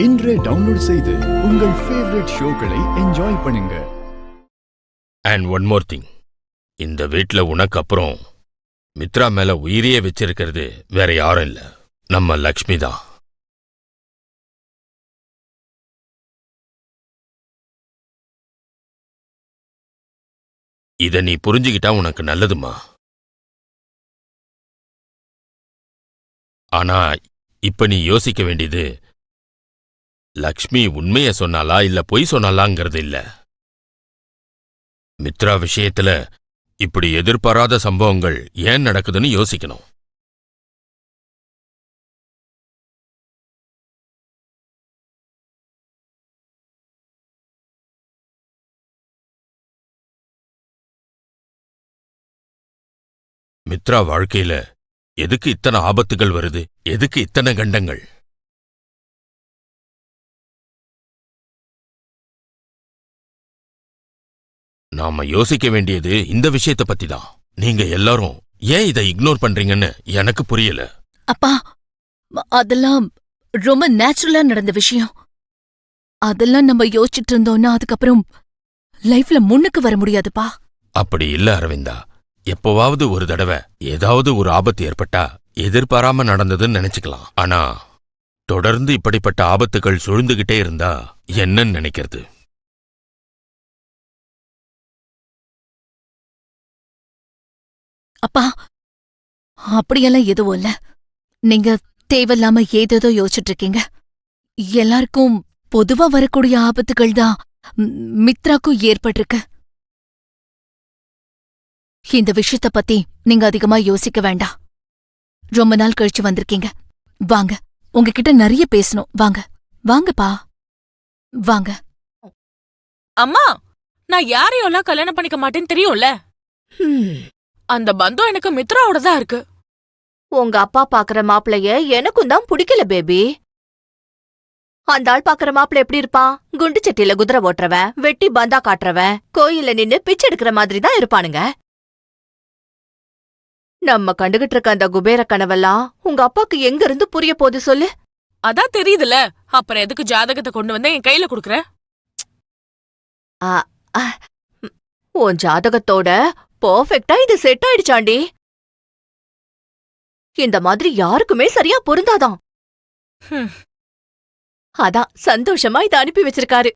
இன்றே டவுன்லோட் செய்து உங்கள் ஃபேவரட் ஷோக்களை என்ஜாய் பண்ணுங்க. அண்ட் ஒன் மோர் திங், இந்த வீட்ல உனக்கு அப்புறம் மித்ரா மேல உயிரியே வச்சிருக்கிறது வேற யாரும் இல்ல, நம்ம லக்ஷ்மி தான். இத நீ புரிஞ்சுக்கிட்டா உனக்கு நல்லதுமா. ஆனா இப்ப நீ யோசிக்க வேண்டியது லக்ஷ்மி உண்மைய சொன்னாலா இல்ல பொய் சொன்னாலாங்கிறது இல்ல. மித்ரா விஷயத்துல இப்படி எதிர்பாராத சம்பவங்கள் ஏன் நடக்குதுன்னு யோசிக்கணும். மித்ரா வாழ்க்கையில எதுக்கு இத்தனை ஆபத்துகள் வருது, எதுக்கு இத்தனை கண்டங்கள்? நாம யோசிக்க வேண்டியது இந்த விஷயத்தை பத்தி தான். நீங்க எல்லாரும் ஏன் இதை இக்னோர் பண்றீங்கன்னு எனக்கு புரியல. அப்பா, அதெல்லாம் ரொம்ப நேச்சுரலா நடந்த விஷயம். அதெல்லாம் நம்ம யோசிச்சுட்டு இருந்தோம்னா அதுக்கப்புறம் லைஃப்ல முன்னுக்கு வர முடியாதுப்பா. அப்படி இல்ல அரவிந்தா, எப்பவாவது ஒரு தடவை ஏதாவது ஒரு ஆபத்து ஏற்பட்டா எதிர்பாராம நடந்ததுன்னு நினைச்சுக்கலாம். ஆனா தொடர்ந்து இப்படிப்பட்ட ஆபத்துகள் சூழ்ந்துகிட்டே இருந்தா என்னன்னு நினைக்கிறது? அப்பா, அப்படியெல்லாம் எதுவும் இல்ல. நீங்க தேவையில்லாம ஏதேதோ யோசிச்சுட்டு இருக்கீங்க. எல்லாருக்கும் பொதுவா வரக்கூடிய ஆபத்துகள் தான் மித்ராக்கும் ஏற்பட்டிருக்கு. இந்த விஷயத்த பத்தி நீங்க அதிகமா யோசிக்க வேண்டாம். ரொம்ப நாள் கழிச்சு வந்திருக்கீங்க, வாங்க, உங்ககிட்ட நிறைய பேசணும். வாங்க வாங்கப்பா, வாங்க. அம்மா, நான் யாரையும் கல்யாணம் பண்ணிக்க மாட்டேன்னு தெரியும்ல. அந்த பந்தம் எனக்கு மித்ராவோட தான் இருக்கு. உங்க அப்பா பாக்குற மாப்பிளைய எனக்கும் தான் பிடிக்கல பேபி. அந்த ஆள் பாக்குற மாப்பிள்ள எப்படி இருப்பான்? குண்டு சட்டியில குதிரை ஓட்டுறவன், வெட்டி பந்தா காட்டுறவன், கோயில நின்னு பிச்சை எடுக்கிற மாதிரி தான் இருப்பானுங்க. நம்ம கண்டுகிட்டு இருக்க அந்த குபேர கனவெல்லாம் உங்க அப்பாக்கு எங்க இருந்து புரிய போகுது சொல்லு? அதான் தெரியுதுல, அப்புறம் எதுக்கு ஜாதகத்தை கொண்டு வந்து என் கையில குடுக்கற? உன் ஜாதகத்தோட பர்ஃபெக்ட்டா இது செட் ஆயிடுச்சாண்டி. இந்த மாதிரி யாருக்குமே சரியா பொருந்தாதான். அதான் சந்தோஷமா இத அனுப்பி வச்சிருக்காரு.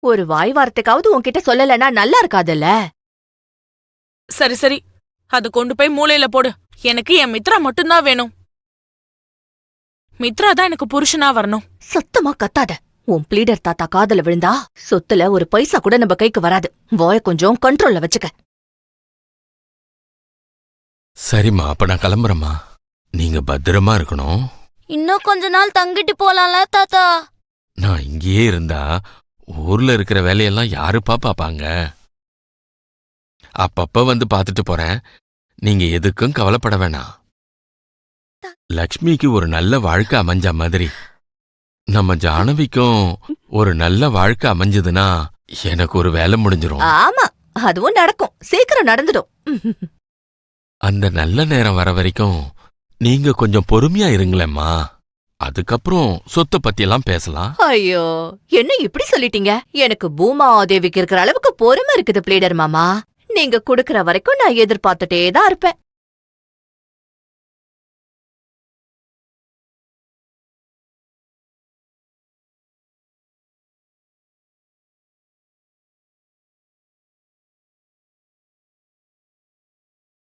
ஒரு வாய் வார்த்தைக்காவது உன்கிட்ட சொல்லலன்னா நல்லா இருக்காதுல்ல. சரி சரி, அது கொண்டு போய் மூளையில போடு. எனக்கு என் மித்ரா மட்டும்தான் வேணும். மித்ரா தான் எனக்கு புருஷனா வரணும். சத்தமா கத்தாத. உன் பிளீடர் தாத்தா காதல விழுந்தா சொத்துல ஒரு பைசா கூட நம்ம கைக்கு வராது. வாய கொஞ்சம் கண்ட்ரோல்ல வச்சுக்க. சரிம்மா, அப்ப நான் கிளம்புறேம்மா. நீங்க பத்திரமா இருக்கணும். இன்னும் கொஞ்ச நாள் தங்கிட்டு போலாம்ல தாத்தா? நான் இங்கேயே இருந்தா ஊர்ல இருக்கிற வேலையெல்லாம் யாருப்பா பாப்பாங்க? அப்பப்ப வந்து பாத்துட்டு போறேன். நீங்க எதுக்கும் கவலைப்பட வேணாம். லக்ஷ்மிக்கு ஒரு நல்ல வாழ்க்கை அமைஞ்ச மாதிரி நம்ம ஜானவிக்கும் ஒரு நல்ல வாழ்க்கை அமைஞ்சதுன்னா எனக்கு ஒரு வேலை முடிஞ்சிரும். ஆமா, அதுவும் நடக்கும். சீக்கிரம் நடந்துடும். அந்த நல்ல நேரம் வர வரைக்கும் நீங்க கொஞ்சம் பொறுமையா இருங்களேம்மா. அதுக்கப்புறம் சொத்தை பத்தியெல்லாம் பேசலாம். ஐயோ, என்ன இப்படி சொல்லிட்டீங்க? எனக்கு பூமாதேவிக்கு இருக்கிற அளவுக்கு பொறுமை இருக்குது பிளீடர் மாமா. நீங்க குடுக்கற வரைக்கும் நான் எதிர்பார்த்துட்டே தான் இருப்பேன்.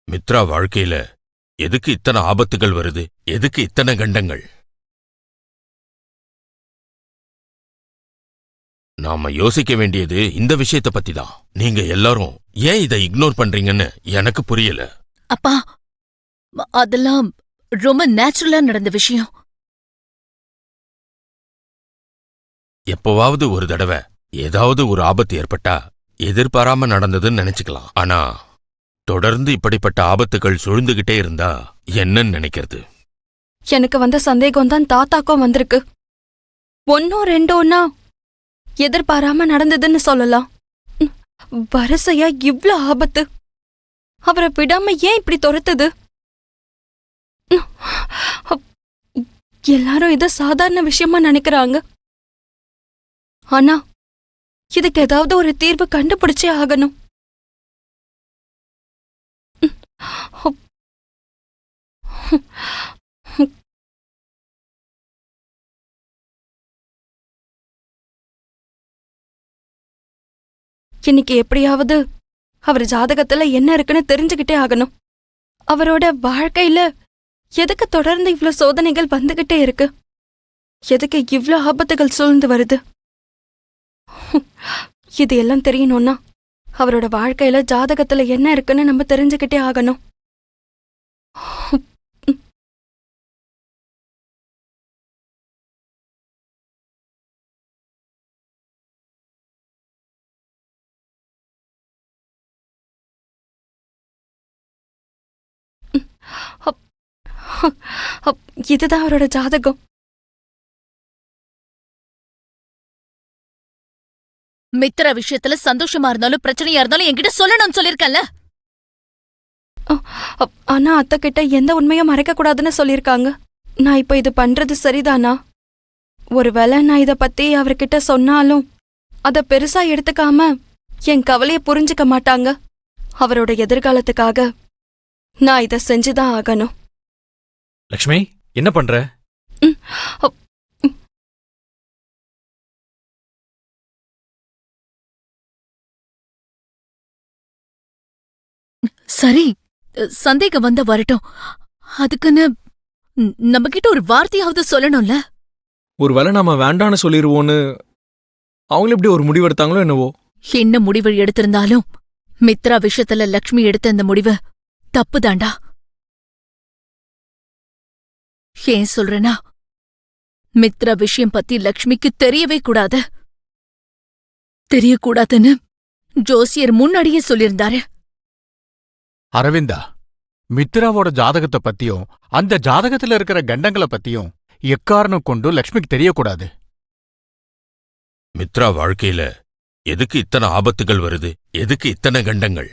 மித்ரா வாழ்க்கையில எதுக்கு இத்தனை ஆபத்துகள் வருது, எதுக்கு இத்தனை கண்டங்கள்? நாம யோசிக்க வேண்டியது இந்த விஷயத்தை பத்தி தான். நீங்க எல்லாரும் ஏன் இதை இக்னோர் பண்றீங்கன்னு எனக்கு புரியல. அப்பா, அதெல்லாம் ரொம்ப நேச்சுரலா நடந்த விஷயம். எப்பவாவது ஒரு தடவை ஏதாவது ஒரு ஆபத்து ஏற்பட்டா எதிர்பாராம நடந்ததுன்னு நினைச்சுக்கலாம். ஆனா தொடர்ந்து இப்படிப்பட்ட ஆபத்துகள் சூழ்ந்துகிட்டே இருந்தா என்னன்னு நினைக்கிறது? எனக்கு வந்த சந்தேகம்தான் தாத்தாக்கும் வந்திருக்கு. ஒன்னோ ரெண்டோன்னா எதிர்பாராம நடந்ததுன்னு சொல்லலாம். வரிசையா இவ்ளோ ஆபத்து அவரை விடாம ஏன் இப்படி துரத்துது? எல்லாரும் இத சாதாரண விஷயமா நினைக்கிறாங்க. ஆனா இதுக்கு ஏதாவது ஒரு தீர்வு கண்டுபிடிச்சே ஆகணும். இன்னைக்கு எப்படியாவது அவர் ஜாதகத்துல என்ன இருக்குன்னு தெரிஞ்சுக்கிட்டே ஆகணும். அவரோட வாழ்க்கையில எதுக்கு தொடர்ந்து இவ்ளோ சோதனைகள் வந்துகிட்டே இருக்கு? எதுக்கு இவ்ளோ ஆபத்துகள் சூழ்ந்து வருது? இது எல்லாம் தெரியணும்னா அவரோட வாழ்க்கையில ஜாதகத்துல என்ன இருக்குன்னு நம்ம தெரிஞ்சுக்கிட்டே ஆகணும். இதுதான் அவரோட ஜாதகம். மித்ரா விஷயத்துல சந்தோஷமா இருந்தாலும் பிரச்சனையா இருந்தாலும் என்கிட்ட சொல்லணும்னு சொல்லிருக்கேன்ல. ஆனா அத்தை கிட்ட எந்த உண்மையும் மறைக்க கூடாதுன்னு சொல்லிருக்காங்க. நான் இப்ப இது பண்றது சரிதானா? ஒருவேளை நான் இத பத்தி அவர்கிட்ட சொன்னாலும் அத பெருசா எடுத்துக்காம என் கவலைய புரிஞ்சுக்க மாட்டாங்க. அவரோட எதிர்காலத்துக்காக நான் இத செஞ்சுதான் ஆகணும். லக்ஷ்மி, என்ன பண்ற? சரி, சந்தேகம் வந்த வரட்டும். அதுக்குன்னு நம்ம கிட்ட ஒரு வார்த்தையாவது சொல்லணும்ல. ஒருவேளை நாம வேண்டான்னு சொல்லிருவோன்னு அவங்கள எப்படி ஒரு முடிவு எடுத்தாங்களோ என்னவோ. என்ன முடிவு எடுத்திருந்தாலும் மித்ரா விஷயத்துல லக்ஷ்மி எடுத்த இந்த முடிவு தப்புதாண்டா. ஏன் சொல்றேனா, மித்ரா விஷயம் பத்தி லக்ஷ்மிக்கு தெரியவே கூடாது. தெரியக்கூடாதுன்னு ஜோசியர் முன்னாடியே சொல்லியிருந்தாரு. அரவிந்தா, மித்ராவோட ஜாதகத்தை பத்தியும் அந்த ஜாதகத்துல இருக்கிற கண்டங்களை பத்தியும் எக்காரணம் கொண்டு லக்ஷ்மிக்கு தெரியக்கூடாது. மித்ரா வாழ்க்கையில எதுக்கு இத்தனை ஆபத்துகள் வருது? எதுக்கு இத்தனை கண்டங்கள்?